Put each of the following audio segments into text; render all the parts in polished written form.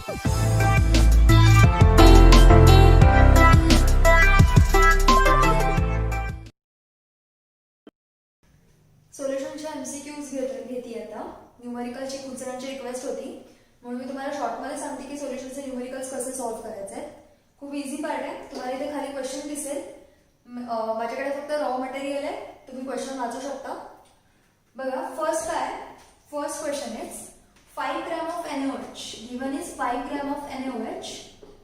सोल्युशनचे MCQs घेते आता. न्यूमेरिकलची खूप जणांची रिक्वेस्ट होती म्हणून मी तुम्हाला शॉर्टमध्ये सांगते की सोल्युशनचे न्यूमेरिकल्स कसे सॉल्व्ह करायचे आहेत. खूप इझी पार्ट आहे. तुम्हाला इथे खाली क्वेश्चन दिसेल. माझ्याकडे फक्त रॉ मटेरियल आहे, तुम्ही क्वेश्चन वाचू शकता. बघा फर्स्ट काय, first question is 5 gram of NaOH given is 5 gram of NaOH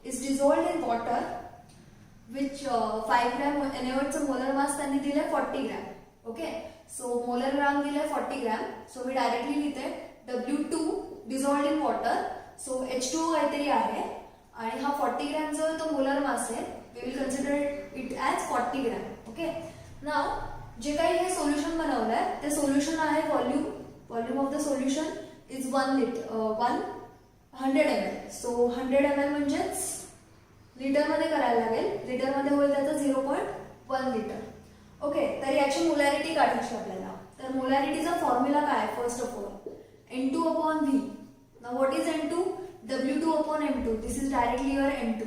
is dissolved in water which 5 gram NaOH चं मोलर मास त्यांनी दिले 40 gram. Okay, so molar gram दिले 40 ग्रॅम. सो मी डायरेक्टली लिहिते W2 डिझॉल्व्ड in water. So H2O काहीतरी आहे आणि हा 40 gram जो तो मोलर मास आहे, we will consider it as 40 gram. Okay, नाव जे काही हे सोल्युशन बनवलंय ते सोल्युशन आहे volume of the solution is 100 ml. So 100 ml म्हणजेच लिटरमध्ये करायला लागेल. लिटरमध्ये होईल त्याचं 0.1 लिटर. ओके, तर याची मोलॅरिटी काढायची आपल्याला. तर मोलॅरिटीचा फॉर्म्युला काय आहे? First of all N2/V. Now what is N2? W2/M2. This is directly your N2.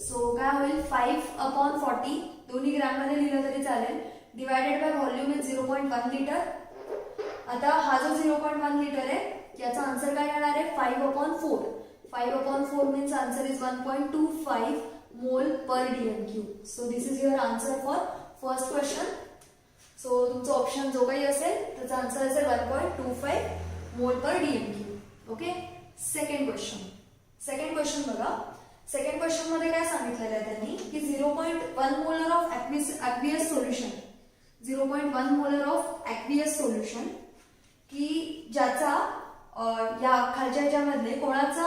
So काय होईल 5/40, दोन्ही ग्रॅम मध्ये लिहिलं तरी चालेल, divided by volume is 0.1 litre. आता हा जो 0.1 लिटर आहे याचा आन्सर काय येणार आहे? 5/4. 5/4 मीन्स आन्सर इज 1.25 मोल पर dm3. So this is your answer for first question. So तुमचा ऑप्शन जो काही असेल त्याचा आन्सर असेल 1.25 मोल पर dm3. ओके, सेकंड क्वेश्चन बघा. सेकंड क्वेश्चन मध्ये काय सांगितलेलं आहे त्यांनी की 0.1 molar of aqueous solution, 0.1 molar of aqueous solution की ज्याचा या खालच्या ह्याच्यामधले कोणाचा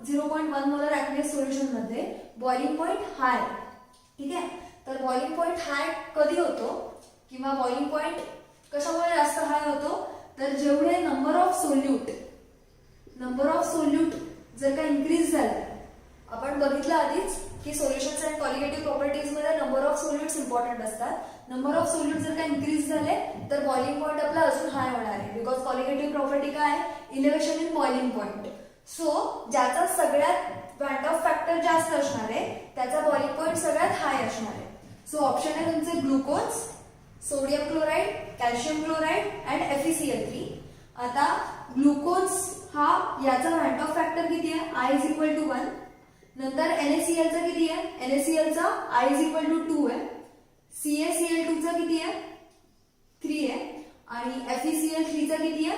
0.1 मोलर ॲक्वियस सोल्युशन मध्ये बॉइलिंग पॉइंट हाय. ठीक आहे, तर बॉइलिंग पॉइंट हाय कधी होतो किंवा बॉइलिंग पॉइंट कशामुळे जास्त हाय होतो? तर जेवढे नंबर ऑफ सोल्यूट जर का इन्क्रीज झाला, आपण बघितलं आधीच की सोल्युशन्स अँड कॉलिगेटिव्ह प्रॉपर्टीज मध्ये नंबर ऑफ सोल्यूट्स इम्पॉर्टंट असतात. नंबर ऑफ सोल्यूट जर का इन्क्रीज झाले तर बॉइलिंग पॉइंट आपला अजून हाय होणार आहे. बिकॉज कॉलिगेटिव्ह प्रॉपर्टी काय आहे? Elevation in boiling point. So ज्याचा सगळ्यात वॅट ऑफ फॅक्टर जास्त असणार आहे त्याचा बॉइलिंग पॉइंट सगळ्यात हाय असणार आहे. सो ऑप्शन आहे तुमचे glucose, sodium chloride, calcium chloride and FeCl3. आता ग्लुकोज हा याचा वॅट ऑफ फॅक्टर किती आहे? I=1. नंतर NaCl चा किती आहे? NaCl चा I=2 आहे. CaCl2 चा किती आहे? 3 आहे. आणि FeCl3 चा किती आहे?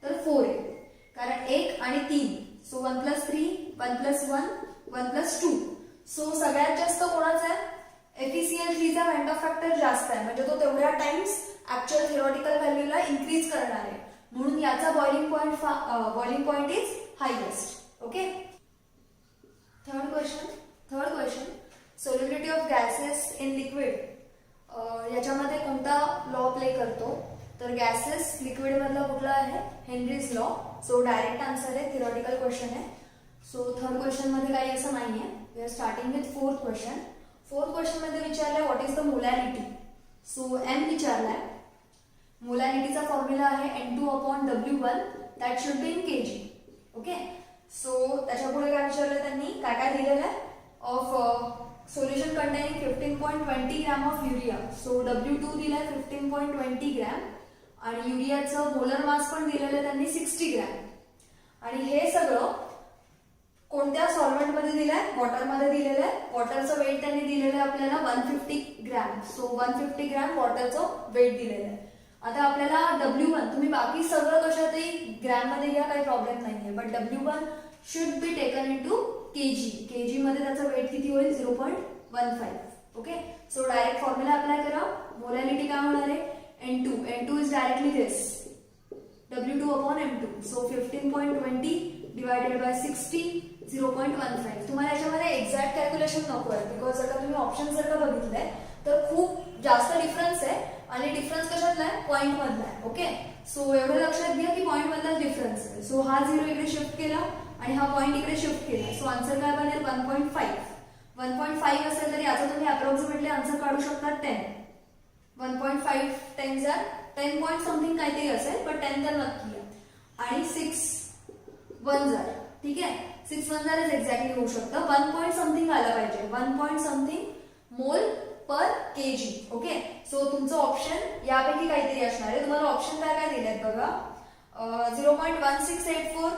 तर 4 आहे. कारण 1 आणि 3. सो 1+3, 1+1, 1+2. सो सगळ्यात जास्त कोणाचा आहे? FeCl3 चा वॅट ऑफ फॅक्टर जास्त आहे, म्हणजे तो तेवढ्या टाइम्स ऍक्च्युअल थिओरिटिकल व्हॅल्यूला इन्क्रीज करणार आहे. म्हणून याचा boiling point is highest. Okay, third question solubility of gases in liquid. याच्यामध्ये कोणता लॉ प्ले करतो? तर गॅसेस लिक्विड मधला कुठला आहे? Henry's law. So direct answer आहे, थिओरिटिकल क्वेश्चन आहे. सो थर्ड क्वेश्चन मध्ये काही असं नाहीये. We are starting with fourth question. Fourth question मध्ये विचारलंय what is the molarity. So M विचारलाय. मोलॅरिटीचा फॉर्म्युला आहे N2/W1 that should be in kg. Okay, so त्याच्यापुढे काय विचारलं त्यांनी, काय काय दिलेलं आहे? Of solution containing 15.20 gram of urea. So W2 दिलाय 15.20 ग्रॅम आणि युरियाचं मोलर मास पण दिलेलं त्यांनी 60 ग्रॅम. आणि हे सगळं कोणत्या सॉल्व्हेंट मध्ये दिलंय? वॉटर मध्ये दिलेलं आहे. वॉटरचं वेट त्यांनी दिलेलं आहे आपल्याला 150 ग्रॅम. सो 150 ग्रॅम वॉटरचं वेट दिलेलं आहे. आता आपल्याला W1, तुम्ही बाकी सगळं कशातही ग्रॅम मध्ये घ्या, काही प्रॉब्लेम नाहीये, but W1 should be taken into kg. kg मध्ये त्याचं वेट किती होईल? 0.15. Okay, so direct formula apply करा. मोलॅरिटी काय होणार आहे? N2 is directly this W2/M2. So 15.20 divided by 60, 0.15. तुम्हाला याच्यामध्ये एक्झॅक्ट कॅल्क्युलेशन नको आहे, बिकॉज जर का तुम्ही ऑप्शन जर का बघितलंय तर खूप जास्त डिफरन्स आहे. आणि डिफरन्स कशातला आहे? पॉईंट मधला आहे. ओके, सो एवढं लक्षात घ्या की पॉईंट मधला डिफरन्स आहे. सो हा 0 इकडे शिफ्ट केला आणि हा पॉईंट इकडे शिफ्ट केला. सो आन्सर काय बनेल? 1.5. 1.5 असेल तर याचा तुम्ही अप्रॉक्सिमेटली आन्सर काढू शकता 10. 1.5 10 10 पॉईंट समथिंग काहीतरी असेल, पण 10 तर नक्की आहे. आणि 6 1 ठीक आहे, 6 वन झालेच एक्झॅक्टली होऊ शकतं. 1 पॉईंट समथिंग आलं पाहिजे. 1 पॉईंट समथिंग मोल पर केजी. ओके, सो तुमचं ऑप्शन यापैकी काहीतरी असणार आहे. तुम्हाला ऑप्शन काय काय दिले आहेत बघा. 0.1684,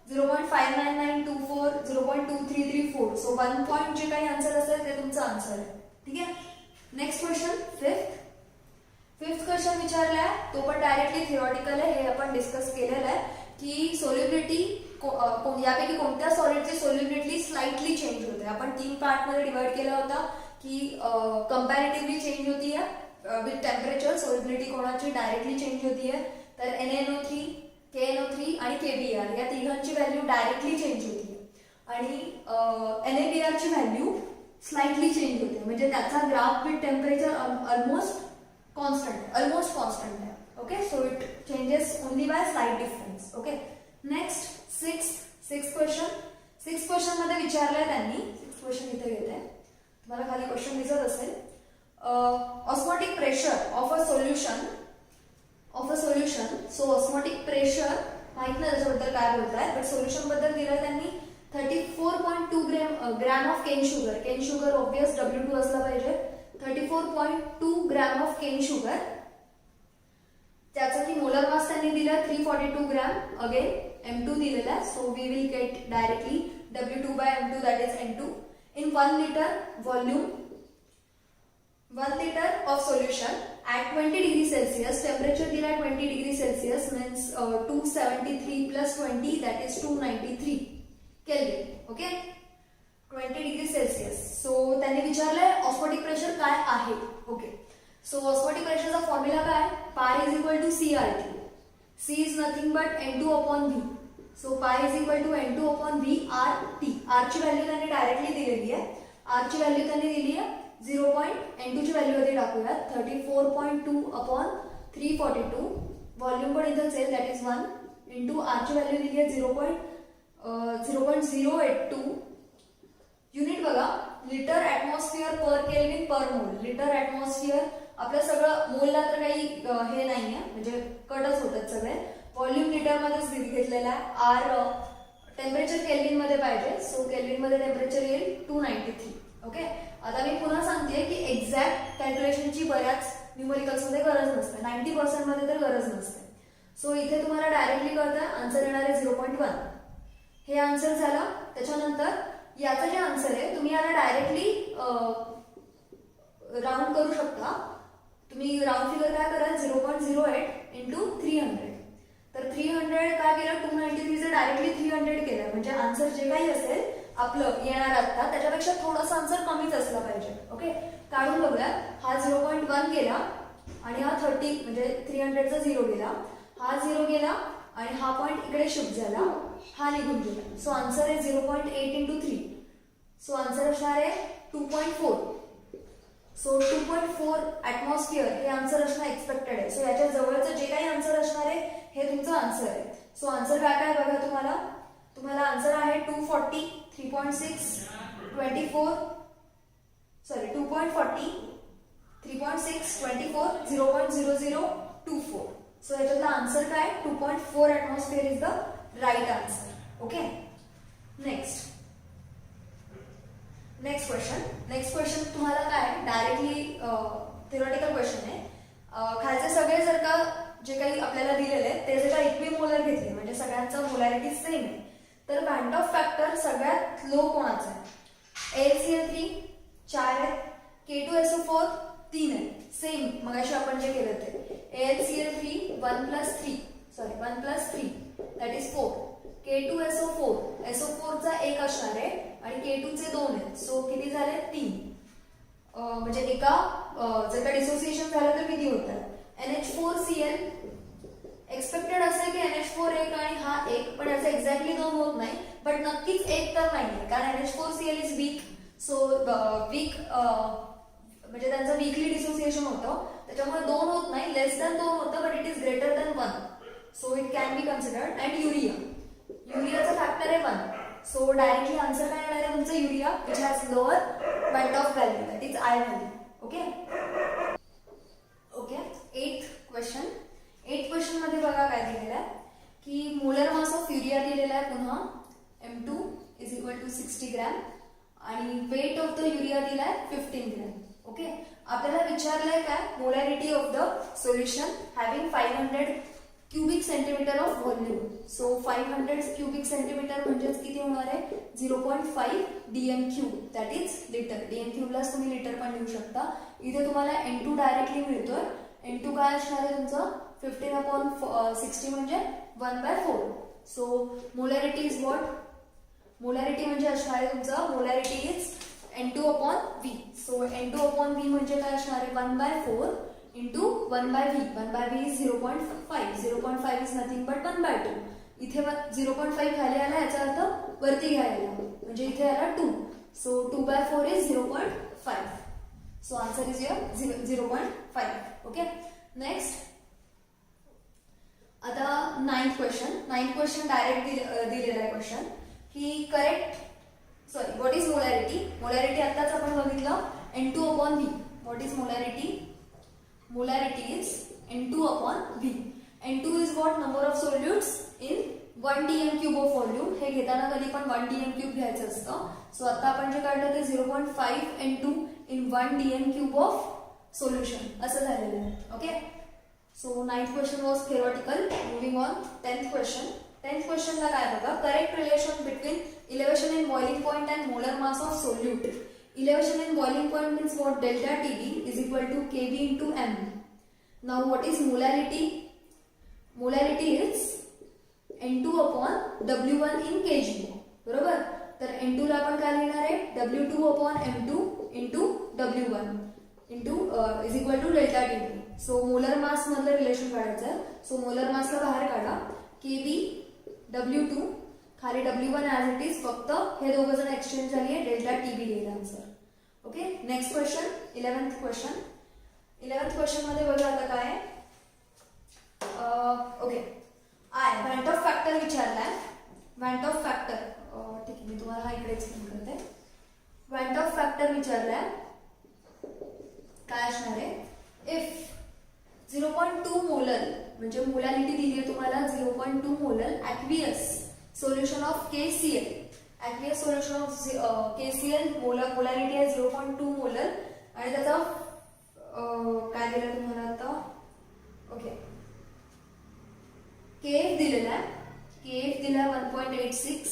0.59924, 0.2334. सो 1 पॉईंट जे काही आन्सर असेल ते तुमचं आन्सर आहे. ठीक आहे. नेक्स्ट क्वेश्चन फिफ्थ क्वेश्चन विचारलाय, तो पण डायरेक्टली थिओरिटिकल आहे. हे आपण डिस्कस केलेलं आहे की सोल्युबिलिटी यापैकी कोणत्या सॉलिडची सोल्युबिलिटी स्लाइटली चेंज होते. आपण 3 पार्ट मध्ये डिवाइड केला होता की कंपॅरेटिव्हली चेंज होती आहे विथ टेम्परेचर. सोल्युबिलिटी कोणाची डायरेक्टली चेंज होती आहे, तर NaNO3, KNO3 आणि KBr या तिघांची व्हॅल्यू डायरेक्टली चेंज होती आहे आणि NaBr ची व्हॅल्यू स्लाइटली चेंज होते. म्हणजे त्याचा graph with temperature almost constant आहे. Okay, so it changes only by slight difference. Okay, next six question मध्ये विचारलंय त्यांनी. 6 क्वेश्चन इथे घेते, तुम्हाला खाली क्वेश्चन दिसत असेल. Osmotic pressure of a solution. So osmotic pressure माहित नाही त्याच्याबद्दल काय बोलताय, बट सोल्युशन बद्दल दिलं त्यांनी 34.2 gram of cane sugar. Cane sugar obvious W2 असला पाहिजे. 34.2 ग्रॅम ऑफ केन शुगर. त्याचा की मोलर मास त्यांनी दिला 342 ग्रॅम. अगेन M2 दिलेला आहे, so we will get directly W2 by M2, that is N2 in 1 liter volume. 1 liter of solution at 20 degree Celsius. Temperature दिला आहे 20 degree Celsius, means 273 plus 20, that is 293 Kelvin. Okay, 20 degree Celsius. So त्यांनी विचारलंय osmotic pressure काय आहे. Okay, so osmotic प्रेशरचा formula काय, pi is equal to CRT. C is nothing but N2 upon V. So pi is equal to N2 upon V RT. R ची value त्यांनी directly दिलेली आहे. R ची value त्यांनी दिली आहे 0. N2 ची व्हॅल्यू आधी टाकूयात. 34.2 upon 342. व्हॉल्यूम पण इथंच आहे, दॅट इज 1 इंटू R ची व्हॅल्यू दिली आहे 0.082. युनिट बघा, लिटर ऍटमॉस्फिअर पर केल्विन पर मोल. लिटर ऍटमॉस्फिअर आपलं सगळं मोलला तर काही हे नाहीये, म्हणजे कटच होतात सगळे. व्हॉल्यूम लिटर मध्येच घेतलेला आहे. R टेम्परेचर केल्विन मध्ये पाहिजे, सो केल्विन मध्ये टेम्परेचर येईल 293. ओके, आता मी पुन्हा सांगते की एक्झॅक्ट कॅल्क्युलेशनची बऱ्याच न्यूमरिकल्स मध्ये गरज नसते, 90% मध्ये तर गरज नसते. सो इथे तुम्हाला डायरेक्टली कळतं आन्सर येणार आहे 0.1. हे आन्सर झालं. त्याच्यानंतर याचं जे आन्सर आहे तुम्ही याला डायरेक्टली राऊंड करू शकता. तुम्ही राऊंड फिगर काय कराल, 0.08 इंटू 300. तर 300 काय केलं, 293 चे डायरेक्टली 300 केलं, म्हणजे आन्सर जे काही असेल आपलं येणार आता त्याच्यापेक्षा थोडंसं आन्सर कमीच असलं पाहिजे. ओके, काढून बघूया. हा 0.1 गेला आणि हा 30 म्हणजे 300 चा 0 गेला, हा 0 गेला आणि हा पॉइंट इकडे शिफ्ट झाला, हा निघून गेला. सो आन्सर आहे 0.8 इंटू 3. सो आन्सर असणार आहे 2.4. सो 2.4 ऍटमॉस्फिअर हे आन्सर असणं एक्सपेक्टेड आहे. सो याच्या जवळचं जे काही आन्सर असणार आहे हे तुमचं आन्सर आहे. सो आन्सर काय काय बघा, तुम्हाला आन्सर आहे 240, 3.6, 24, 2.40, 3.6, 24, 0.0024. सो याच्यातला आन्सर काय, 2.4 atmosphere is the right answer. Okay, next question तुम्हाला काय डायरेक्टली थिओरिटिकल क्वेश्चन आहे. खालचे सगळे जर का जे काही आपल्याला दिलेले आहेत ते जर का इक्विमोलर घेतले, म्हणजे सगळ्यांचा मोलॅरिटी सेम आहे, तर वॅन ऑफ फॅक्टर सगळ्यात लो कोणाचा आहे. AlCl3 4 आहे, K2SO4 3 आहे, सेम मगाशी आपण जे केलं ते. AlCl3 1 plus 3 that is 4. K2SO4 SO4 चा 1 असणार आहे आणि K2 चे 2 आहेत, सो किती झाले 3. म्हणजे एका जर का डिसोसिएशन झालं तर किती होतात. NH4Cl एक्सपेक्टेड असेल की NH4 1 आणि हा 1, पण याचं एक्झॅक्टली 2 होत नाही, बट नक्कीच 1 तर नाहीये, कारण NH4Cl is weak. So weak म्हणजे त्यांचं वीकली डिसोसिएशन होतं, त्याच्यामुळे 2 होत नाही, लेस दॅन 2 होतं, but it is greater than 1, so it can be considered. And युरियाचा फॅक्टर आहे 1. सो डायरेक्टली आन्सर काय येणार आहे तुमचं, urea which has lower watt of value, that is I value. Okay, 8th question मध्ये बघा काय दिलेलं आहे की मोलर मास ऑफ युरिया दिलेला आहे पुन्हा M2 is equal to 60 gram आणि वेट ऑफ द युरिया दिलाय 15 ग्रॅम. ओके, आपल्याला विचारलंय काय, molarity of the solution having 500 cubic centimetre of volume. So 500 cubic centimetre म्हणजेच किती होणार आहे, 0.5 dm cube, that is litre. Dm क्यूबलाच तुम्ही लिटर पण लिहू शकता. इथे तुम्हाला N2 डायरेक्टली मिळतोय. N2 काय असणार आहे तुमचं, 15/60 म्हणजे 1/4. So molarity is what, molarity म्हणजे असणार आहे तुमचं, molarity is N2/V. So N2/V म्हणजे काय असणार आहे, 1/4 into 1/V. 1/V is 0.5. 0.5 is nothing but 1/2. इथे 0.5 खाली आला, याचा अर्थ वरती घ्यायला, म्हणजे इथे आला 2. So 2/4 is 0.5. So answer is your 0.5. Okay, next आता 9th क्वेश्चन डायरेक्ट दिलेला आहे क्वेश्चन की व्हॉट इज मोलॅरिटी. मोलॅरिटी आताच आपण बघितलं, N2/V. What is molarity, molarity is N2/V. N2 is what, number of solutes in 1 dm cube of volume. हे घेताना कधी पण 1 dm cube घ्यायचं असतं. सो आता आपण जे काढलं ते 0.5 N2 in 1 dm cube of solution असं झालेलं आहे. Okay, so 9th question was theoretical. Moving on 10th question. 10th question ला काय बघा, correct relation between elevation in boiling point and molar mass of solute. Elevation in boiling point means what, delta TB is equal to Kb into m. Now what is molarity? Molarity is N2/W1 in kg. बरोबर, तर N2 ला आपण काय लिहिणार आहे, W2/M2 into W1 into is equal to delta TB. So molar mass मधलं relation काढायचं आहे. सो मोलर मासला बाहेर काढा, Kb W2 खाली W1 ॲज इट इज, फक्त हे दोघं जण एक्सचेंज झाली आहे, डेल्टा TB लिहिलं answer. Okay, next question 11th question. 11th question मध्ये बघा आता काय, ओके, व्हॅन्ट ऑफ फॅक्टर विचारलाय. व्हॅन्ट ऑफ फॅक्टर, ठीक आहे, मी तुम्हाला हा इकडे एक्सप्लेन करते. व्हॅन्ट ऑफ फॅक्टर विचारलाय, काय असणार आहे, इफ 0.2 मोलर म्हणजे मोलॅरिटी दिली आहे तुम्हाला 0.2 molar aqueous solution of KCl. Aqueous solution of KCl molarity आहे 0.2 मोलर आणि त्याचा काय दिलं तुम्हाला आता, ओके, KF दिलेला आहे. KF दिला 1.86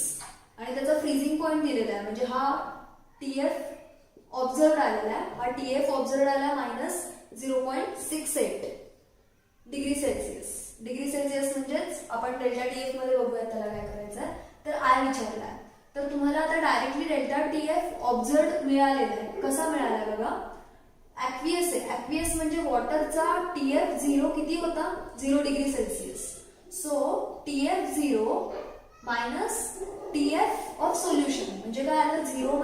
आणि त्याचा फ्रीजिंग पॉइंट दिलेला आहे, म्हणजे हा TF ऑब्झर्व आलेला आहे. हा TF ऑब्झर्व आला -0.68 डिग्री सेल्सिअस. डिग्री सेल्सिअस म्हणजेच आपण डेल्टा TF मध्ये बघूया त्याला काय करायचं. तर आय विचारला, तर तुम्हाला आता डायरेक्टली डेल्टा TF ऑब्झर्व मिळालेला आहे. कसा मिळाला बघा, ॲक्वियस आहे. ॲक्वियस म्हणजे वॉटरचा TF 0 किती होता, 0 degree Celsius. So TF 0 minus TF of solution म्हणजे काय आलं, 0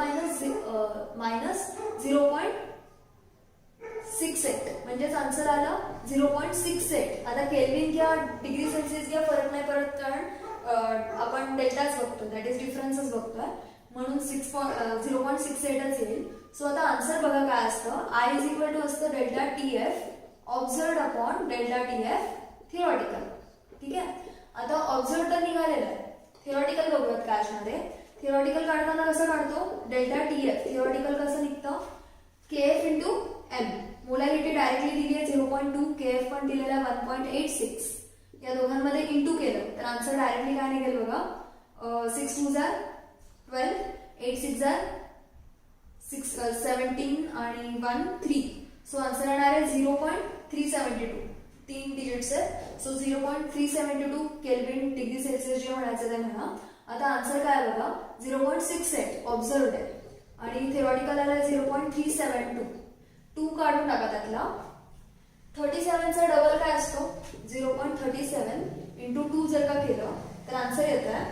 मायनस 0.68 म्हणजेच आन्सर आला 0.68. आता केल्विन घ्या, डिग्री सेल्सिअस घ्या, फरक नाही पडत, कारण आपण डेल्टाच बघतो, दॅट इज डिफरन्सच बघतोय, म्हणून 0.68च येईल. सो आता आन्सर बघा काय असतं, आय इज इक्वल टू असतं delta TF observed upon delta TF theoretical. ठीक आहे, आता ऑब्झर्व्ड तर निघालेलं आहे, थिओरिटिकल बघूयात काय असणार आहे. थिओरिटिकल काढताना कसं काढतो, डेल्टा TF थिओरिटिकल कसं निघतं, KF into M. Molarity directly दिली आहे 0.2, KF पण दिलेला आहे 1.86. या दोघांमध्ये इंटू केलं तर आन्सर डायरेक्टली काय निघेल बघा, 6 2 जार 12, 8 6 जार 17 आणि 1 3. सो आन्सर येणार आहे 0.372. 3 डिजिट्स आहेत. सो 0.372 केल्विन डिग्री सेल्सिअस जे म्हणायचं ते म्हणा. आता आन्सर काय बघा, 0.68 ऑब्झर्व्ड आहे आणि थिओरिटिकल आला 0.372. 2 काढून टाका त्यातला. 37चा डबल काय असतो, 0.37 इंटू 2 जर का केलं तर आन्सर येत आहे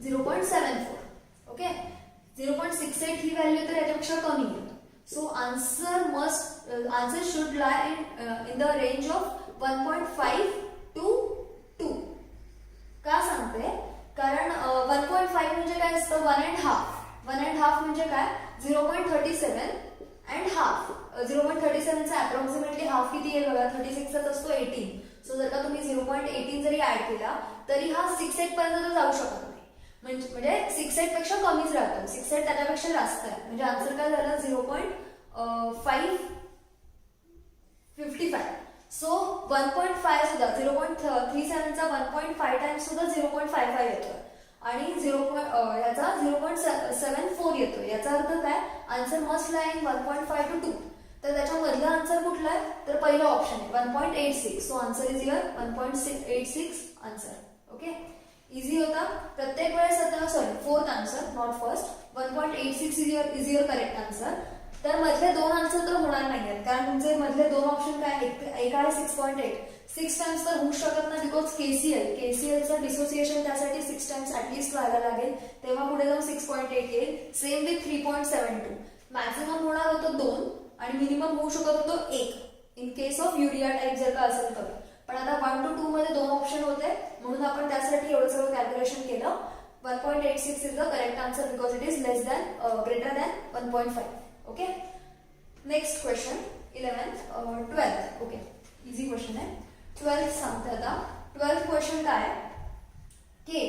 0.74. ओके, 0.68 ही व्हॅल्यू तर याच्यापेक्षा कमी आहे. So answer should lie in the range of 1.5 to 2. का सांगते, कारण 1.5 म्हणजे काय असतं, 1.5 म्हणजे काय, 0.37 and half. 0.37चा अप्रॉक्सिमेटली हाफ किती आहे बघा, 36चा असतो 18. सो जर का तुम्ही 0.18 जरी ऍड केला तरी हा 68 पर्यंत जाऊ शकत नाही. म्हणजे 6.8 पेक्षा कमीच राहतो, 6.8 त्याच्यापेक्षा जास्त आहे, म्हणजे आन्सर काय झालं 0.555. सो 1.5 सुद्धा 0.37 चा 1.5 टाइम्स सुद्धा 0.55 येतो आणि याचा 0.74 येतो. याचा अर्थ काय, answer must lie in 1.5 to 2. तर त्याच्यामधला आन्सर कुठला आहे, तर पहिला ऑप्शन आहे 1.86. So answer is your 1.86 answer. Okay, easy होता. प्रत्येक वेळेस आता fourth answer not first. 1.86 is your correct answer. तर मधले दोन आन्सर तर होणार नाही आहेत, कारण तुमचे मधले दोन ऑप्शन काय, एक आहे 6.8. 6 टाइम्स तर होऊ शकत नाही, बिकॉज केसीएलचं डिसोसिएशन त्यासाठी 6 टाइम्स ऍटलीस्ट व्हायला लागेल, तेव्हा पुढे जाऊन 6.8 येईल. Same with 3.72. मॅक्झिमम होणार होतं 2 आणि मिनिमम होऊ शकत होतं 1 in case of urea type जर का असेल तर. पण आता 1 to 2 मध्ये 2 ऑप्शन होते, म्हणून आपण त्यासाठी एवढं सगळं कॅल्क्युलेशन केलं. 1.86 is the correct answer because it is greater than 1.5. Okay, next question 11th 12th. Okay, easy question आहे. 12th सांगते आता. 12th क्वेश्चन काय, K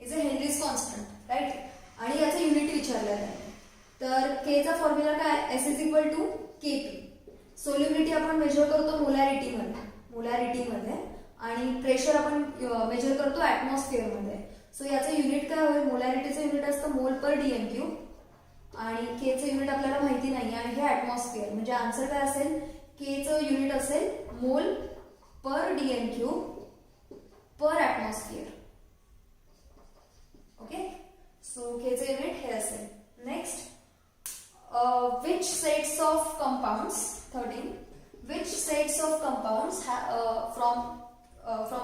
is a Henry's constant, right, आणि याचं युनिट विचारलेलं आहे. तर के चा फॉर्म्युला काय, S is equal to KP. Solubility आपण मेजर करतो मोलॅरिटीमध्ये आणि प्रेशर आपण मेजर करतो ऍटमॉस्फिअरमध्ये. सो याचं युनिट काय होईल, मोलॅरिटीचं युनिट असतं मोल पर डीएम आणि के चं युनिट आपल्याला माहिती नाही आणि हे ऍटमॉस्फिअर, म्हणजे आन्सर काय असेल, के चं युनिट असेल मोल पर डीएम पर ऍटमॉस्फिअर. ओके, सो के चं युनिट हे असेल. Next, which sets of compounds 13 which sets of compounds from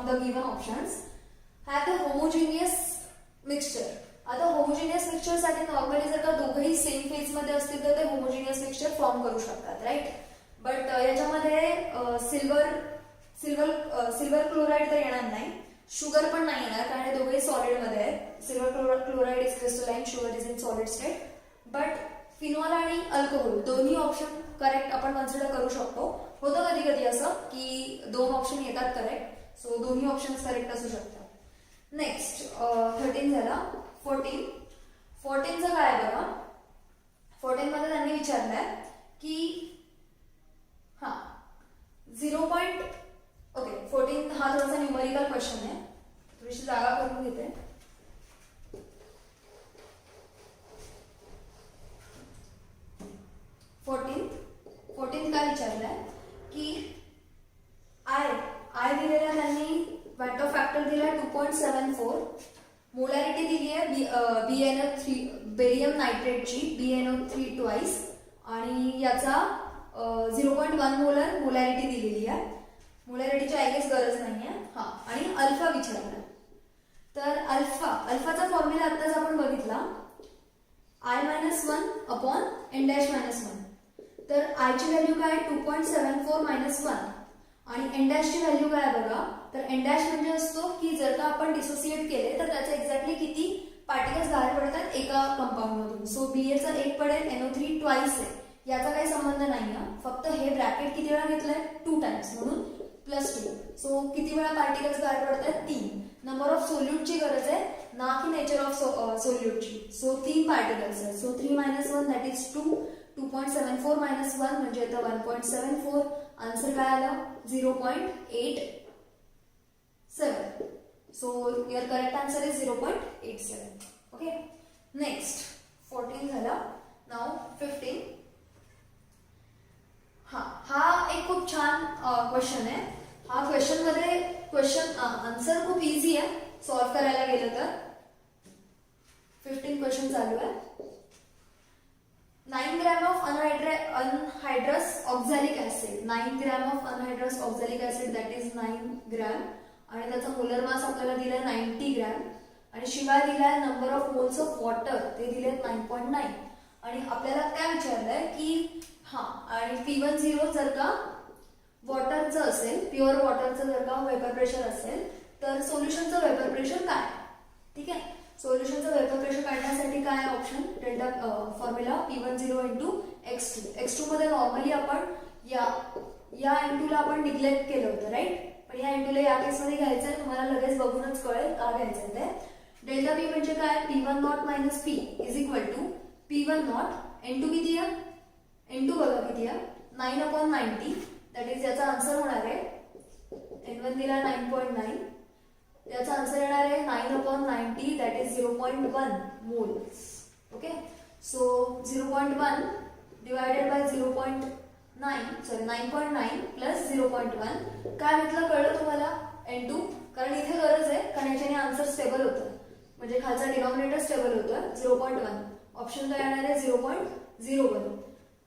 the given options have the homogeneous mixture. आता होमोजेनियस मिक्सचर साठी नॉर्मली जर का दोघंही सेम फेज मध्ये असतील तर ते होमोजेनियस मिक्सचर फॉर्म करू शकतात, राईट. बट याच्यामध्ये सिल्वर क्लोराईड तर येणार नाही, शुगर पण नाही येणार, कारण हे दोघंही सॉलिड मध्ये आहेत. Silver chloride is crystalline, sugar is in solid state. But phenol आणि अल्कोहोल दोन्ही ऑप्शन करेक्ट आपण कन्सिडर करू शकतो. होतं कधी कधी असं की 2 ऑप्शन येतात करेक्ट, सो दोन्ही ऑप्शन करेक्ट असू शकतात. नेक्स्ट 13 झाला. 14चं काय आहे बघा. 14 मध्ये त्यांनी विचारलंय की 0. ओके, 14 हा थोडासा न्यूमरिकल क्वेश्चन आहे, थोडीशी जागा करून घेते. 14 काय विचारलंय की आय दिलेला त्यांनी वॅट ऑफ फॅक्टर दिलाय 2.74. मोलॅरिटी दिली आहे BnO3 बेरियम नायट्रेटची BnO3 ट्वाइस आणि याचा 0.1 मोलर मोलॅरिटी दिलेली आहे. मोलॅरिटीची आय गेस गरज नाहीये. आणि अल्फा विचारला. तर अल्फाचा फॉर्म्युला आत्ताच आपण बघितला, I-1 अपॉन n-1. तर आय ची व्हॅल्यू काय 2.74 -1 आणि n' ची व्हॅल्यू काय बघा. तर n' म्हणजे असतो की जर का आपण डिसोसिएट केले तर त्याचे एक्झॅक्टली किती पार्टिकल्स बाहेर पडतात एका कंपाऊंड मधून. सो BA एक पडेल, NO3 ट्वाइस आहे, याचा काही संबंध नाही. फक्त हे ब्रॅकेट किती वेळा घेतलंय 2 टाइम्स म्हणून +2. सो किती वेळा पार्टिकल्स बाहेर पडतात 3. नंबर ऑफ सोल्यूटची गरज आहे ना की नेचर ऑफ सोल्यूटची. सो 3 पार्टिकल्स आहेत. So 3 - 1 that is 2. 2.74 - 1 म्हणजे इथं 1.74. आन्सर काय आला 0.87. So your correct answer is 0.87. Okay, next 14 झाला. नाउ 15. हा एक खूप छान क्वेश्चन आहे. हा क्वेश्चन आन्सर खूप इझी आहे सॉल्व्ह करायला गेलं तर. 15 क्वेश्चन चालू आहे. 9 gram of anhydrous oxalic acid. 9 gram of anhydrous oxalic acid that is 9 gram आणि त्याचा मोलर मास आपल्याला दिलाय 90 ग्रॅम आणि शिवाय दिलाय number of moles of water ते दिलेत 9.9 आणि आपल्याला काय विचारलंय की आणि P10 जर का वॉटरचं असेल, प्युअर वॉटरचं जर का वेपर प्रेशर असेल तर सोल्युशनचं वेपर प्रेशर काय. ठीक आहे, सोल्युशनचं वेपर प्रेशर काढण्यासाठी काय option delta formula P10 × x2 मध्ये नॉर्मली आपण या N2 ला आपण निग्लेक्ट केलं होतं, राईट. पण या N2 ला या केसमध्ये घ्यायचंय, तुम्हाला लगेच बघूनच कळेल का घ्यायचंय ते. डेल्टा पी म्हणजे काय, P1 not minus P is equal to P1 not N2 किती आहे, N2 बघा किती आहे 9/90, दॅट इज याचा आन्सर होणार आहे N1 दिला 9.9, याचा आन्सर येणार आहे 9/90 that is 0.1 moles. Okay, so 0.1 divided by 9.9 plus 0.1 काय म्हटलं कळलं तुम्हाला, N2, कारण इथे गरज आहे कारण याच्याने आन्सर स्टेबल होतं, म्हणजे खालचा डिनॉमिनेटर स्टेबल होतं 0.1, ऑप्शन काय येणार आहे 0.01.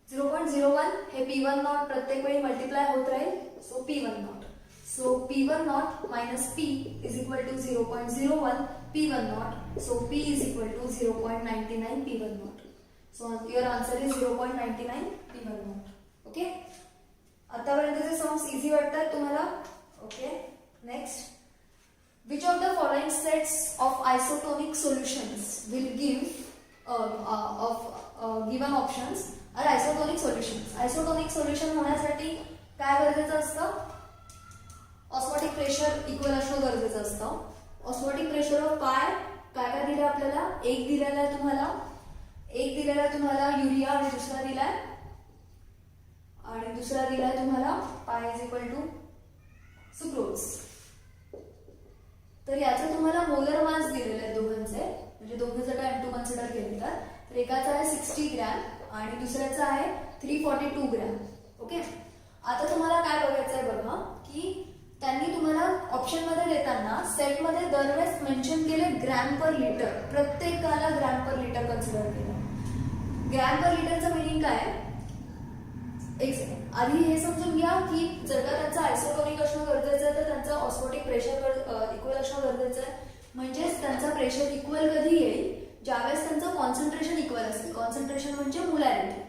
0.01 हे P1 नॉट प्रत्येक वेळी मल्टिप्लाय होत राहील, so P1 not. So P1 naught minus P is equal to 0.01 P1 naught. So P is equal to 0.99 P1 naught. So your answer is 0.99 P1 naught. Okay? आतापर्यंतचे sums easy वाटतात तुम्हाला? Okay. Next. Which of the following sets of isotonic solutions will give given options are isotonic solutions? Isotonic solution होण्यासाठी काय गरजेचं असतं? Osmotic pressure equal असणं गरजेचं असतं. ऑस्मोटिक प्रेशर ऑफ काय काय दिलं आपल्याला, एक दिलेला आहे तुम्हाला युरिया आणि दुसरा दिलाय तुम्हाला पाय इज इक्वल टू सुक्रोज. तर याचं तुम्हाला मोलर मास दिलेलं आहे दोघांचे, म्हणजे दोघं जर N2 कन्सिडर केले तर एकाचा आहे 60 ग्रॅम आणि दुसऱ्याचा आहे 342 ग्रॅम. ओके, आता तुम्हाला काय बघायचं आहे बघा की त्यांनी तुम्हाला ऑप्शन मध्ये देताना सेट मध्ये दरवेळेस मेन्शन केले ग्रॅम पर लिटर, प्रत्येकाला ग्रॅम पर लिटर कन्सिडर केलं. ग्रॅम पर लिटरचं मिनिंग काय, एक सेकंड आधी हे समजून घ्या की जर का त्यांचं आयसोटोनिक असणं गरजेचं आहे तर त्यांचं ऑस्मोटिक प्रेशर इक्वल असणं गरजेचं आहे. म्हणजेच त्यांचा प्रेशर इक्वल कधी येईल, ज्यावेळेस त्यांचं कॉन्सन्ट्रेशन इक्वल असेल. कॉन्सन्ट्रेशन म्हणजे मोलॅरिटी.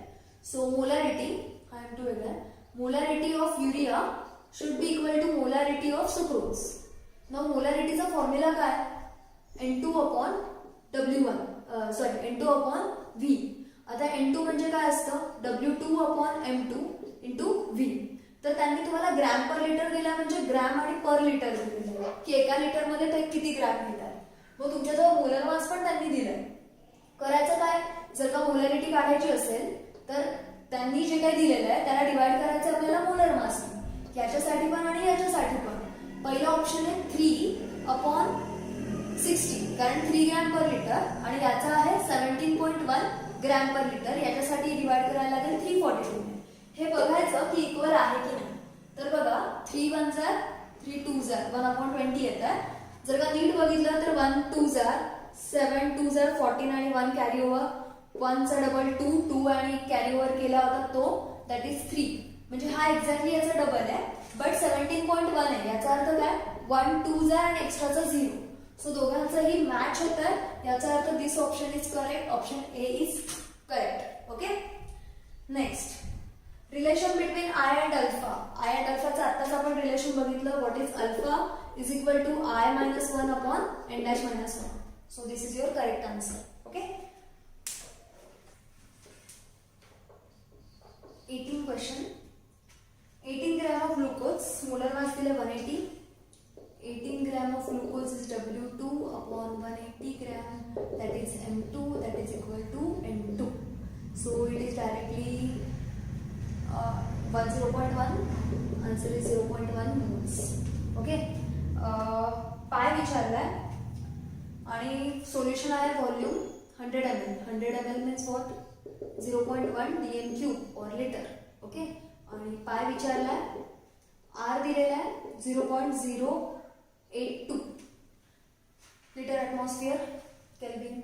सो मोलॅरिटी काय टू वेगळा, molarity of urea should be equal to molarity of sucrose. Now molarity चा फॉर्म्युला काय, N2/W1 N2/V. आता N2 म्हणजे काय असतं, W2/M2 into V. तर त्यांनी तुम्हाला ग्रॅम पर लिटर दिला म्हणजे ग्रॅम आणि पर लिटर दिलेलं की एका लिटर मध्ये ते किती ग्रॅम घेतात. मग तुमच्याजवळ मोलर मास पण त्यांनी दिलाय. करायचं काय, जर का मोलॅरिटी काढायची असेल तर त्यांनी जे काही दिलेलं आहे त्याला डिवाइड करायचं आपल्याला मोलर मास, याच्यासाठी पण आणि याच्यासाठी पण. पहिला ऑप्शन आहे 3/60 कारण 3 ग्रॅम पर लिटर आणि याचा आहे 17.1 ग्रॅम पर लिटर, याच्यासाठी डिवाइड करायला लागेल 342. हे बघायचं की इक्वल आहे की नाही. तर बघा 3 1 जार 3 2 जार 1/20 येतात. जर का नीट बघितलं तर 1 2 जार 7 2 जार 14 आणि 1 कॅरी ओव्हर, 1 चा डबल 2 आणि कॅरी ओव्हर केला होता तो दॅट इज 3. म्हणजे हा एक्झॅक्टली याचा डबल आहे बट 17.1 आहे. याचा अर्थ काय 1 2 जार आणि एक्स्ट्राचा 0. सो दोघांचाही मॅच होत आहे. याचा अर्थ this option is correct, option A is correct. Okay, next relation between I and alpha. I and अल्फाचं आत्ताच आपण रिलेशन बघितलं. What is alpha is equal to I-1/n-1. So this is your correct answer. Okay, 18 question. 18 gram of glucose, molar mass दिले 180. 18 gram of glucose is W2/180 gram, that is M2, that is equal to N2. So it is directly 0.1. Answer is 0.1 moles. Okay. पाय विचारलाय आणि solution आहे volume 100 ml. 100 ml means what? 0.1 dm³ or liter. Okay, आणि पाय विचारलाय, R दिलेला आहे 0.082 litre atmosphere kelvin,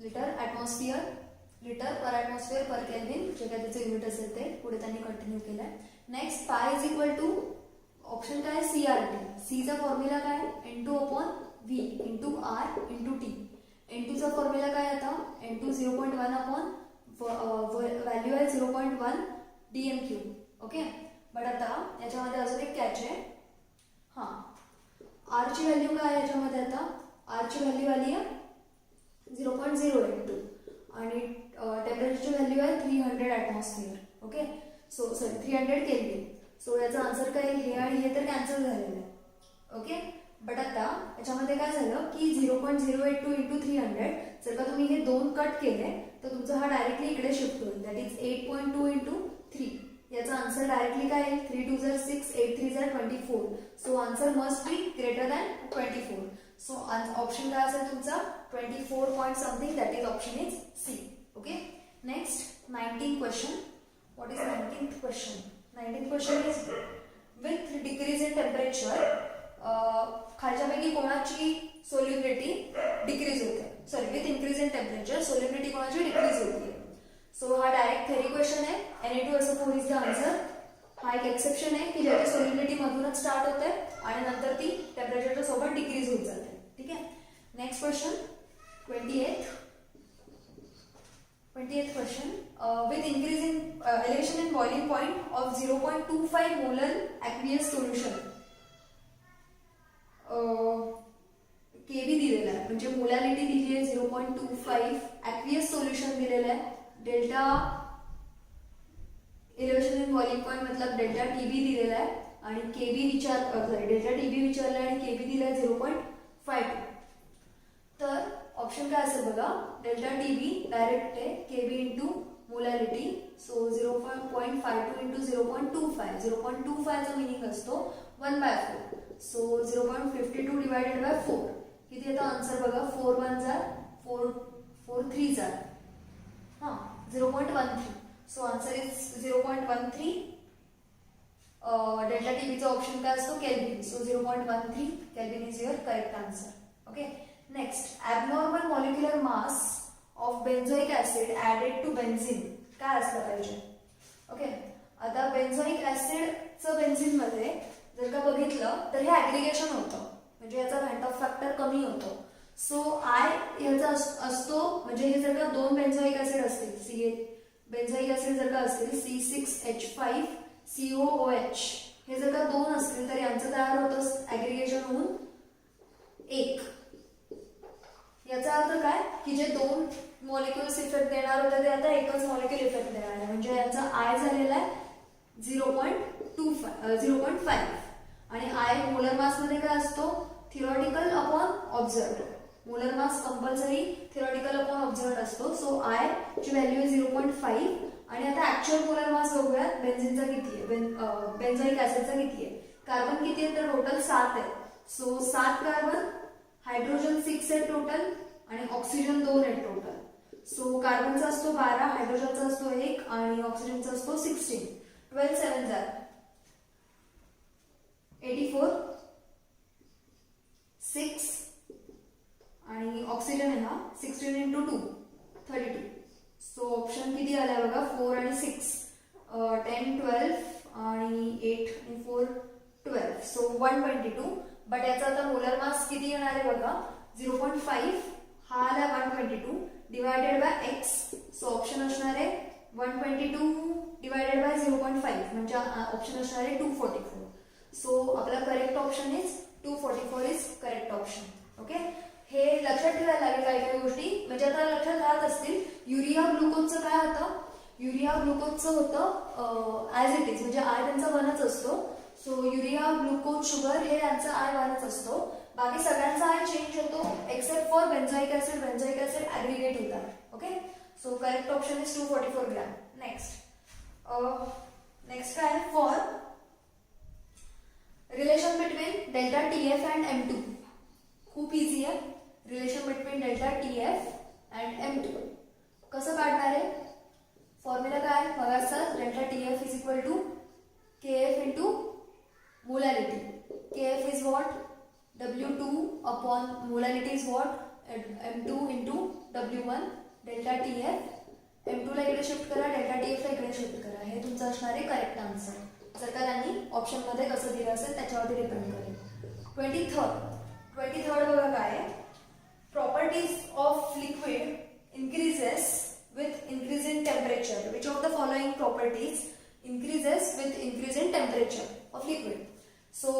litre atmosphere litre per atmosphere पर kelvin, जे काय त्याचे युनिट असेल ते पुढे त्यांनी कंटिन्यू केलंय. Next pi is equal to option काय CRT. सीचा फॉर्म्युला काय N2/V into R into T. N2चा फॉर्म्युला काय आता N2 0.1 व्हॅल्यू आहे 0.1 dm³. ओके, बट आता याच्यामध्ये अजून एक कॅच आहे. हां, आर ची व्हॅल्यू काय आहे याच्यामध्ये, आता आर ची व्हॅल्यू आली आहे 0.082 आणि टेम्परेचरची व्हॅल्यू आहे 300 atmosphere. Okay, so sorry 300 kelvin. So याचा आन्सर काय, हे आणि हे तर कॅन्सल झालेलं आहे. ओके, बट आता याच्यामध्ये काय झालं की 0.082 इंटू 300 जर का तुम्ही हे दोन कट केले तर तुमचा हा डायरेक्टली इकडे शिफ्ट होईल. That is 8.2 into 3. याचा आन्सर डायरेक्टली काय येईल? 3 2 जार 6, 8 3 जार 24. So answer must be greater than 24. So option काय असेल तुमचा? 24 point something. That is option is C. Okay. Next 19th question. What is 19th question? 19th question is with decrease in temperature खालच्यापैकी कोणाची solubility decrease होते? Sorry, with increase in temperature solubility कोणाची decrease होते? So हा direct theory question आहे. Na2SO4 is the answer. हा एक exception आहे की ज्याची सोल्युबिलिटी मधूनच स्टार्ट होते आणि नंतर ती टेम्परेचरच्या सोबत डिक्रीज होत जाते. ठीक आहे. Next question 28th question. With increase in elevation in boiling point of 0.25 molar aqueous solution. KB दिलेला आहे म्हणजे मोलॅरिटी दिली आहे 0.25. ॲक्वियस सोल्युशन दिलेलं आहे. Delta elevation in boiling point मतलब डेल्टा टीबी दिलेला आहे आणि केबी डेल्टा टीबी विचारला आणि केबी दिला आहे 0.52. तर ऑप्शन काय असेल बघा? डेल्टा टीबी डायरेक्ट आहे KB into molarity. So 0.52 into 0.25. 0.25 चा मिनिंग असतो 1/4. So 0.52 divided by 4. किती येतं आन्सर बघा? 4 1 जार 4 3 जार 0.13. So answer is 0.13. डेल्टा टीबीचा ऑप्शन काय असतो? Kelvin. So 0.13 kelvin is your correct answer. Okay. Next, abnormal molecular mass of benzoic acid added to benzene काय असलं पाहिजे? ओके. आता बेन्झोइक ऍसिडचं बेन्झिन मध्ये जर का बघितलं तर हे ऍग्रिगेशन होतं म्हणजे याचा व्हॅट ऑफ फॅक्टर कमी होतो. सो आय याचा असतो म्हणजे हे जर का दोन बेन्झोइक ऍसिड असतील बेन्झोइक ऍसिड जर का असतील C6H5COOH हे जर का दोन असतील तर यांचं तयार होतं ऍग्रिगेशन होऊन 1. याचा अर्थ काय की जे दोन मॉलिक्युल्स इफेक्ट देणार होते ते आता एकच मॉलिक्युल इफेक्ट देणार आहे म्हणजे यांचा आय झालेला आहे 0.5 आणि आय मोलर मास मध्ये काय असतो? Theoretical upon observed. Molar mass compulsory theoretical upon observed असतो. सो आय ची व्हॅल्यू आहे 0.5 आणि आता ऍक्च्युअल मोलर मास बघूयात बेन्झिनचा किती आहे, बेन्झोइक ऍसिडचा किती आहे. कार्बन किती आहे तर टोटल 7 आहे. सो 7 कार्बन, हायड्रोजन 6 आहे टोटल आणि ऑक्सिजन 2 आहे टोटल. सो कार्बनचा असतो 12, हायड्रोजनचा असतो 1 आणि ऑक्सिजनचा असतो 16. 12 7 जार 84, 6 आणि ऑक्सिजन आहे ना 16 इंटू 2 32. सो ऑप्शन किती आला बघा 4 आणि 6 10 12 आणि 8 आणि 4 12. सो 122. बट याचा आता मोलर मास किती येणार आहे बघा 0.5 हा आला 122 divided by x. So option असणार आहे 122 डिवायडेड बाय 0.5 म्हणजे ऑप्शन असणार आहे 244. सो आपला correct option is 244 is correct option. Okay. हे लक्षात ठेवायला लागेल काही काही गोष्टी म्हणजे आता लक्षात राहत असतील. युरिया ग्लुकोजचं काय होतं? युरिया ग्लुकोजचं होतं ऍज इट इज म्हणजे आय त्यांचा 1च असतो. सो युरिया ग्लुकोज शुगर हे यांचा आय 1च असतो. बाकी सगळ्यांचा आय चेंज होतो except for benzoic acid. Benzoic acid aggregate होतात. Okay. So correct option is 244 gram. Next काय for relation between delta TF and M2. खूप इझी आहे. Relation between delta TF and M2 कसं काढणार आहे? फॉर्म्युला काय बघा sir. Delta TF is equal to KF into molarity. KF is what? W2 upon molarity is what? M2 into W1. Delta TF M2 ला इकडे shift करा, delta TF ला इकडे शिफ्ट करा. हे तुमचं असणार आहे करेक्ट आन्सर. जर का त्यांनी ऑप्शन मध्ये कसं दिलं असेल त्याच्यावरती डिपेंड करेल. 23rd बघा काय आहे. Properties of liquid increases with increase in temperature. Which of the following properties increases with increase in temperature of liquid? So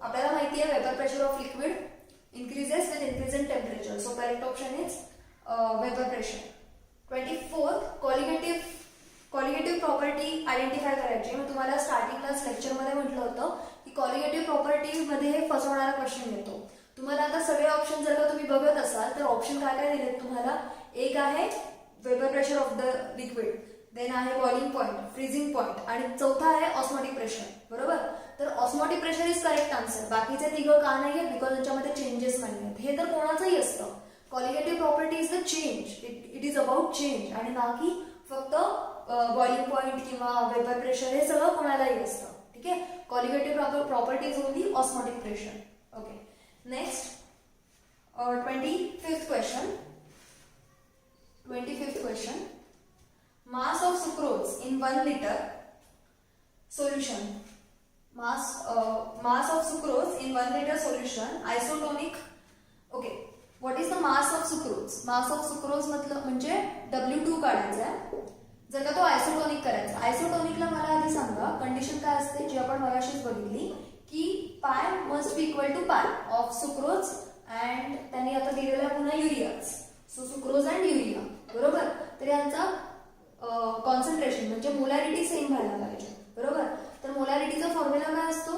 आपल्याला माहिती आहे vapour pressure of liquid increases with increase in temperature. So correct option is vapor pressure. 24th colligative property identify करायची. मी तुम्हाला starting class lecture मध्ये म्हटलं होतं की कॉलिगेटिव्ह प्रॉपर्टी मध्ये फसवणारा क्वेश्चन येतो. तुम्हाला आता सगळे ऑप्शन जर का तुम्ही बघत असाल तर ऑप्शन काय काय दिलेत तुम्हाला. एक आहे vapour pressure of the liquid, then आहे बॉइलिंग पॉइंट, फ्रीजिंग पॉइंट आणि चौथा आहे ऑस्मोटिक प्रेशर. बरोबर. तर osmotic pressure is correct answer. बाकीचे तिघं का नाहीये, बिकॉज त्याच्यामध्ये चेंजेस नाहीयेत. हे तर कोणाचंही असतं. Colligative property is the change, it is about change आणि ना की फक्त बॉइलिंग पॉइंट किंवा वेपर प्रेशर हे सगळं कोणालाही असतं. ठीक आहे. Colligative property is only osmotic pressure. Okay. Next 25th question. Mass of sucrose in 1 liter solution. Mass of sucrose in 1 liter solution isotonic. Okay. What is the mass of sucrose? Mass of sucrose मतलब म्हणजे W2 काढायचा आहे. जर का तो isotonic करायचा. आयसोटोनिकला मला आधी सांगा कंडिशन काय असते जी आपण मगाशीच बघितली की pi must be equal to pi of sucrose and त्यांनी आता दिलेला पुन्हा ureas. So sucrose and urea. बरोबर. तर यांचा कॉन्सन्ट्रेशन म्हणजे मोलॅरिटी सेम व्हायला पाहिजे. बरोबर. तर मोलॅरिटीचा फॉर्म्युला काय असतो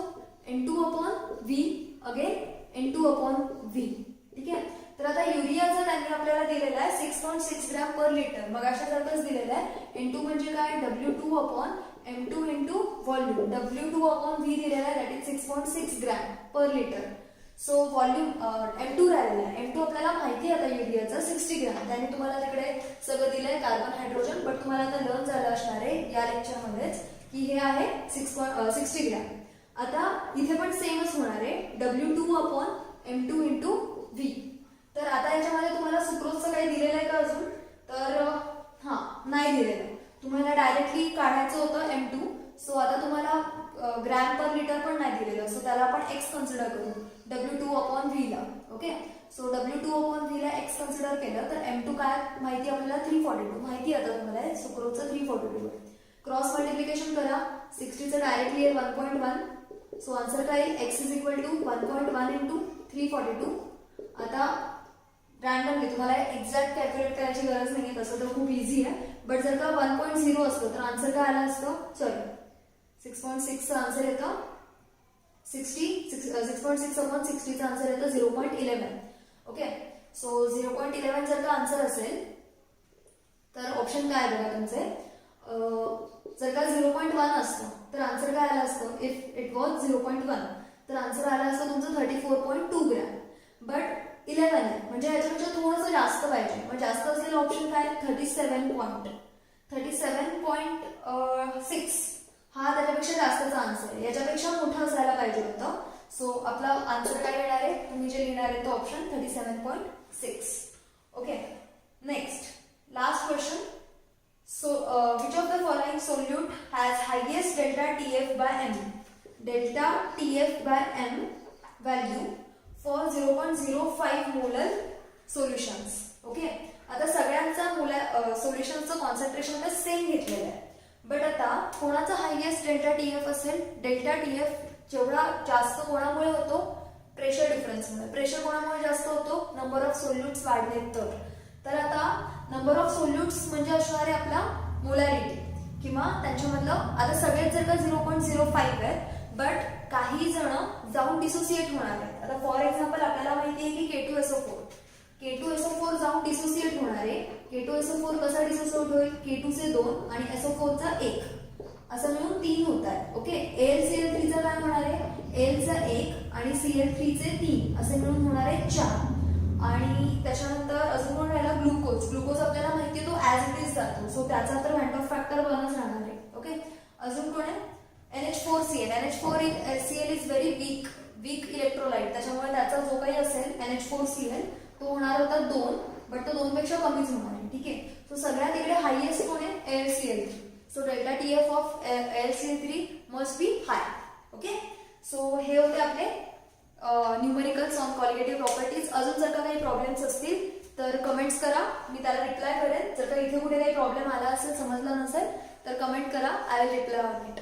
N2/V अगेन N2/V. ठीक आहे. तर आता युरियाचा त्यांनी आपल्याला दिलेला आहे 6.6 ग्रॅम पर लिटर. मग अशासारखंच दिलेलं आहे. N2 म्हणजे काय W2/M2 इंटू व्हॉल्यूम. W2/V दिलेला आहे that is 6.6 gram per litre. So volume M2 राहिलेला आहे. M2 आपल्याला माहिती आहे आता युरियाचा 60 ग्रॅम. त्यांनी तुम्हाला तिकडे सगळं दिलंय कार्बन हायड्रोजन, बट तुम्हाला आता लर्न झालं असणार आहे या लेक्चरमध्येच की हे आहे 60 ग्रॅम. आता इथे पण सेमच होणार आहे W2/M2 इंटू V. तर आता याच्यामध्ये तुम्हाला सुक्रोजचं काही दिलेलं आहे का अजून. तर नाही दिलेलं आहे. तुम्हाला डायरेक्टली काढायचं होतं M2. सो आता तुम्हाला ग्रॅम पर लिटर पण नाही दिलेलं. सो त्याला आपण एक्स कन्सिडर करू W2/V ला. ओके. सो W2/V ला एक्स कन्सिडर केलं तर M2 काय माहिती आपल्याला 342 माहिती आता तुम्हाला सुक्रोजचं 342. क्रॉस मल्टिप्लिकेशन करा. 60 चं डायरेक्टली येईल 1.1. सो आन्सर काय येईल x is equal to 1.1 into 342. आता रॅन्डमली तुम्हाला एक्झॅक्ट कॅल्क्युलेट करायची गरज नाही, तसं तर खूप इझी आहे. बट जर का 1.0 असतं तर आन्सर काय आला असतं. सॉरी 6.6चं आन्सर येतं 6.6/60चं आन्सर येतं 0.11. ओके. सो 0.11 जर का आन्सर असेल तर ऑप्शन काय बघा तुमचे. जर का 0.1 असतं तर आन्सर काय आलं असतं. इफ इट वॉज 0.1 तर आन्सर आला असतं तुमचं 34.2 ग्रॅम. बट 11 आहे म्हणजे याच्यापेक्षा थोडंसं जास्त पाहिजे. मग जास्त असलेलं ऑप्शन काय 37.6 हा त्याच्यापेक्षा जास्तचा आन्सर आहे. याच्यापेक्षा मोठं असायला पाहिजे होतं. सो आपला आन्सर काय येणार आहे तुम्ही जे लिहिणार आहे तो option 37.6. Okay. Next last question. So, which of the following solute has highest delta TF/m? Delta TF/m value for 0.05 molar solutions. Okay. आता सगळ्यांचा सोल्युशनचं कॉन्सन्ट्रेशन तर सेम घेतलेलं आहे. बट आता कोणाचा हायएस्ट डेल्टा TF असेल. डेल्टा TF जेवढा जास्त कोणामुळे होतो प्रेशर डिफरन्समुळे. प्रेशर कोणामुळे जास्त होतो नंबर ऑफ सोल्यूट्स वाढले तर आता नंबर ऑफ सोल्यूट्स म्हणजे असणार आहे आपला मोलॅरिटी किंवा त्यांच्यामधलं. आता सगळेच जर का 0.05 आहेत बट काही जण जाऊन डिसोसिएट होणार आहेत. आता फॉर एक्झाम्पल आपल्याला माहिती आहे की K2SO4 जाऊन डिसोसिएट होणार आहे. K2SO4 कसा डिसोसिएट होईल. K2 चे 2 आणि SO4 चा 1 असं मिळून 3 होत आहेत. ओके. AlCl3 चा काय होणार आहे. Al चा 1 आणि Cl3 चे 3 असे मिळून होणार आहे 4. आणि त्याच्यानंतर अजून कोण राहिला ग्लुकोज आपल्याला माहिती आहे तो ऍज इट इज जातो. सो त्याचा तर व्हॅन्ट ऑफ फॅक्टर 1च राहणार आहे. ओके. अजून कोण आहे NH4Cl. NH4Cl is very weak electrolyte. त्याच्यामुळे त्याचा जो काही असेल NH4Cl तो होणार होता 2 बट तो 2 पेक्षा कमीच होणार आहे. ठीक आहे. सो सगळ्यात इकडे हायएस्ट कोण आहे AlCl3. So delta TF of AlCl3 must be high. Okay. So हे होते आपले न्यूमेरिकल्स ऑन कॉलिगेटिव्ह प्रॉपर्टीज. अजून जर का काही प्रॉब्लेम्स असतील तर कमेंट्स करा, मी त्याला रिप्लाय करेन. जर का इथे कुठे काही प्रॉब्लेम आला असेल समजला नसेल तर कमेंट करा, I will reply on it.